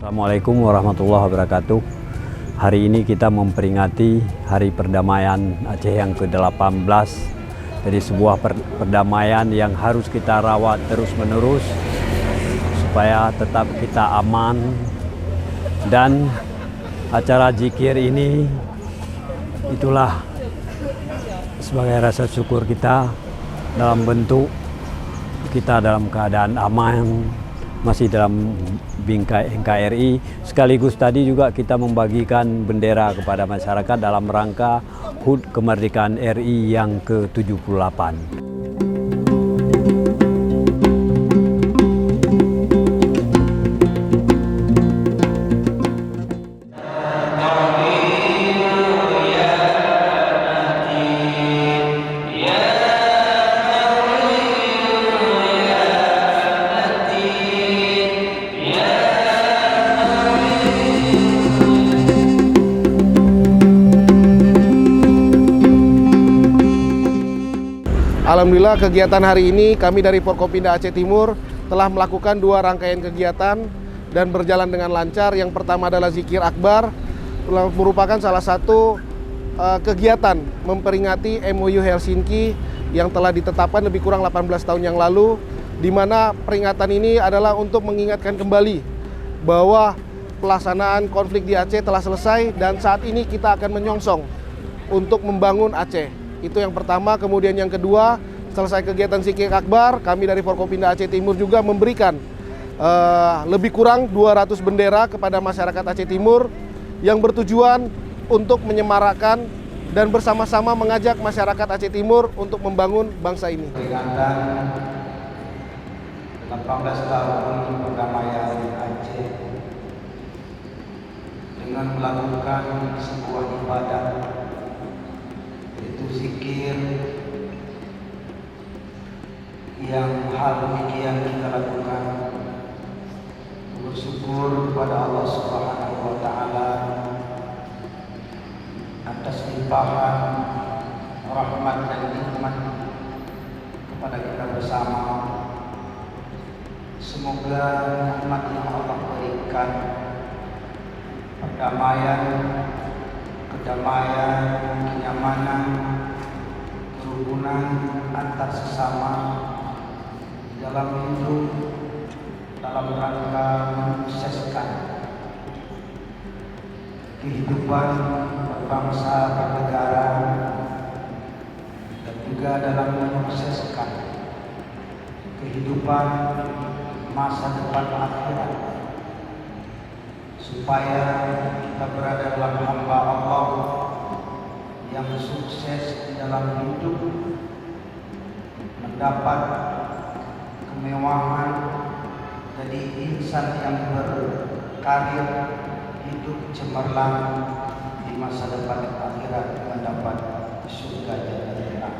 Assalamualaikum warahmatullahi wabarakatuh. Hari ini kita memperingati Hari Perdamaian Aceh yang ke-18. Jadi sebuah perdamaian yang harus kita rawat terus-menerus supaya tetap kita aman. Dan acara zikir ini itulah sebagai rasa syukur kita dalam bentuk kita dalam keadaan aman, masih dalam bingkai NKRI. Sekaligus tadi juga kita membagikan bendera kepada masyarakat dalam rangka HUT Kemerdekaan RI yang ke-78. Alhamdulillah kegiatan hari ini kami dari Forkopimda Aceh Timur telah melakukan 2 rangkaian kegiatan dan berjalan dengan lancar. Yang pertama adalah Zikir Akbar, merupakan salah satu kegiatan memperingati MOU Helsinki yang telah ditetapkan lebih kurang 18 tahun yang lalu, di mana peringatan ini adalah untuk mengingatkan kembali bahwa pelaksanaan konflik di Aceh telah selesai dan saat ini kita akan menyongsong untuk membangun Aceh. Itu yang pertama. Kemudian yang kedua, selesai kegiatan Zikir Akbar, kami dari Forkopimda Aceh Timur juga memberikan lebih kurang 200 bendera kepada masyarakat Aceh Timur yang bertujuan untuk menyemarakan dan bersama-sama mengajak masyarakat Aceh Timur untuk membangun bangsa ini. Peringatan 18 tahun perdamaian Aceh dengan melakukan sebuah ibadah, yaitu zikir, yang hal demikian kita lakukan bersyukur kepada Allah Subhanahu wa Ta'ala atas limpahan rahmat dan nikmat kepada kita bersama. Semoga nikmat yang Allah berikan, perdamaian, kedamaian, kenyamanan, kerukunan antar sesama dalam hidup, dalam rangka menyukseskan kehidupan berbangsa, bernegara, dan juga dalam menyukseskan kehidupan masa depan akhirat, supaya kita berada dalam hamba Allah yang sukses di dalam hidup, mendapat kemewahan, jadi insan yang berkarir, hidup cemerlang di masa depan akhirat, mendapat surga Jannah.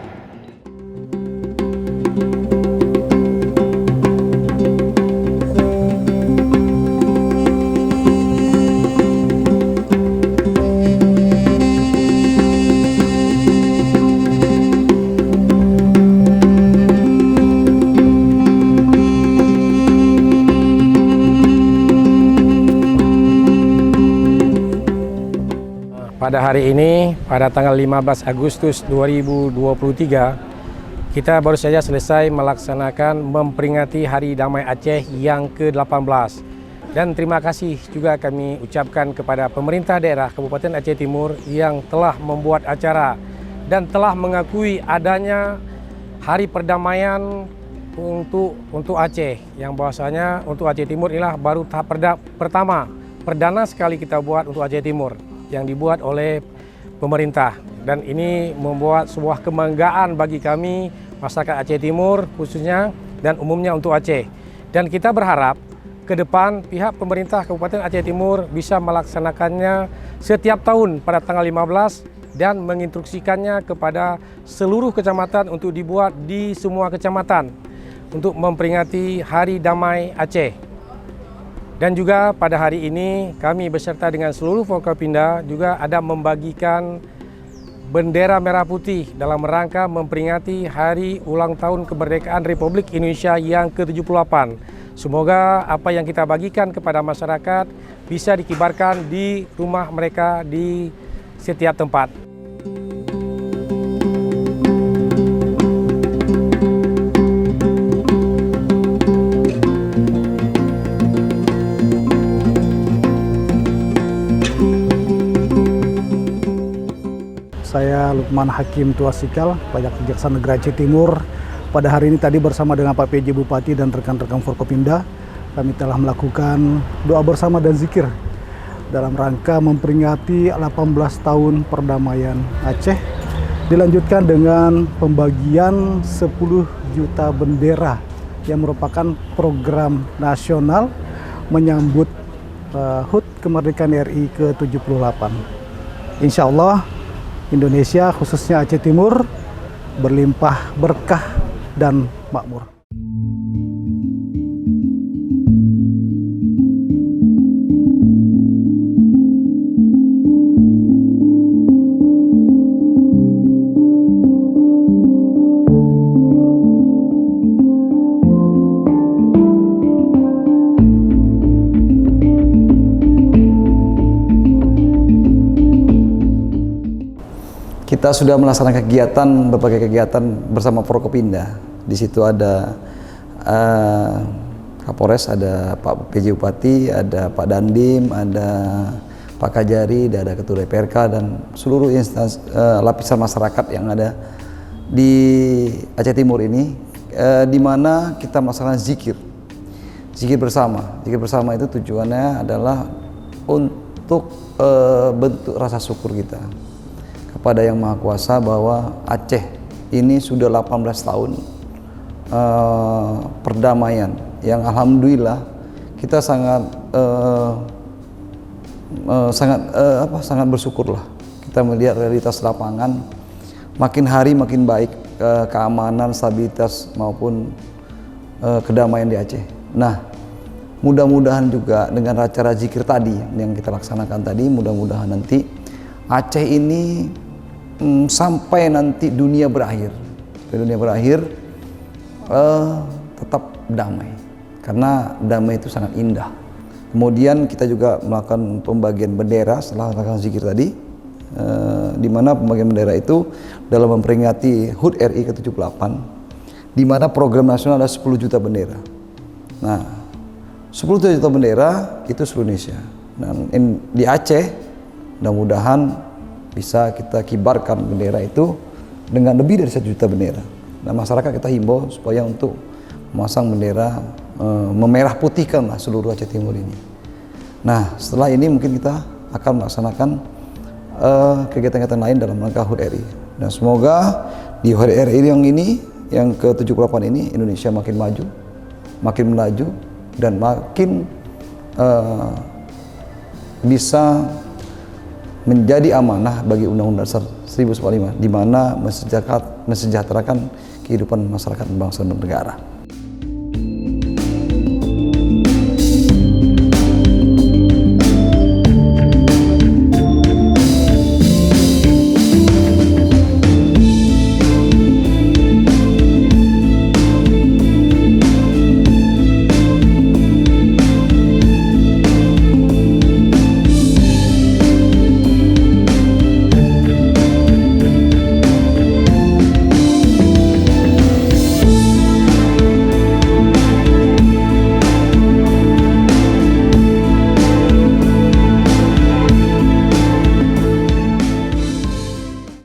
Pada hari ini, pada tanggal 15 Agustus 2023, kita baru saja selesai melaksanakan memperingati Hari Damai Aceh yang ke-18. Dan terima kasih juga kami ucapkan kepada pemerintah daerah Kabupaten Aceh Timur yang telah membuat acara dan telah mengakui adanya Hari Perdamaian untuk Aceh, yang bahwasanya untuk Aceh Timur inilah baru tahap pertama, perdana sekali kita buat untuk Aceh Timur yang dibuat oleh pemerintah, dan ini membuat sebuah kebanggaan bagi kami masyarakat Aceh Timur khususnya dan umumnya untuk Aceh. Dan kita berharap ke depan pihak pemerintah Kabupaten Aceh Timur bisa melaksanakannya setiap tahun pada tanggal 15 dan menginstruksikannya kepada seluruh kecamatan untuk dibuat di semua kecamatan untuk memperingati Hari Damai Aceh. Dan juga pada hari ini kami beserta dengan seluruh Forkopimda juga ada membagikan bendera merah putih dalam rangka memperingati Hari Ulang Tahun Kemerdekaan Republik Indonesia yang ke-78. Semoga apa yang kita bagikan kepada masyarakat bisa dikibarkan di rumah mereka di setiap tempat. Saya Lukman Hakim Tuasikal, Pajak Kejaksaan Negeri Aceh Timur. Pada hari ini tadi bersama dengan Pak PJ Bupati dan rekan-rekan Forkopimda, kami telah melakukan doa bersama dan zikir dalam rangka memperingati 18 tahun perdamaian Aceh. Dilanjutkan dengan pembagian 10 juta bendera yang merupakan program nasional menyambut HUT kemerdekaan RI ke-78. Insya Allah Indonesia, khususnya Aceh Timur, berlimpah berkah dan makmur. Kita sudah melaksanakan berbagai kegiatan bersama Forkopimda. Di situ ada Kapolres, ada Pak PJ Bupati, ada Pak Dandim, ada Pak Kajari, ada Ketua DPRK dan seluruh instansi lapisan masyarakat yang ada di Aceh Timur ini, di mana kita melaksanakan zikir bersama. Zikir bersama itu tujuannya adalah untuk bentuk rasa syukur kita kepada Yang Maha Kuasa bahwa Aceh ini sudah 18 tahun perdamaian yang alhamdulillah kita sangat bersyukurlah. Kita melihat realitas lapangan makin hari makin baik, keamanan, stabilitas maupun kedamaian di Aceh. Nah, mudah-mudahan juga dengan acara zikir tadi yang kita laksanakan tadi, mudah-mudahan nanti Aceh ini sampai nanti dunia berakhir, tetap damai, karena damai itu sangat indah. Kemudian kita juga melakukan pembagian bendera setelah melakukan zikir tadi, di mana pembagian bendera itu dalam memperingati HUT RI ke-78, di mana program nasional ada 10 juta bendera. Nah, 10 juta bendera itu seluruh Indonesia. Dan di Aceh, mudah-mudahan bisa kita kibarkan bendera itu dengan lebih dari 1 juta bendera. Nah, masyarakat kita himbau supaya untuk memasang bendera, memerah putihkanlah seluruh Aceh Timur ini. Nah, setelah ini mungkin kita akan melaksanakan kegiatan-kegiatan lain dalam rangka HUT RI. Dan semoga di HUT RI yang ini, yang ke-78 ini, Indonesia makin maju, makin melaju, dan makin bisa menjadi amanah bagi Undang-Undang Dasar 1945, di mana mensejahterakan kehidupan masyarakat bangsa dan negara.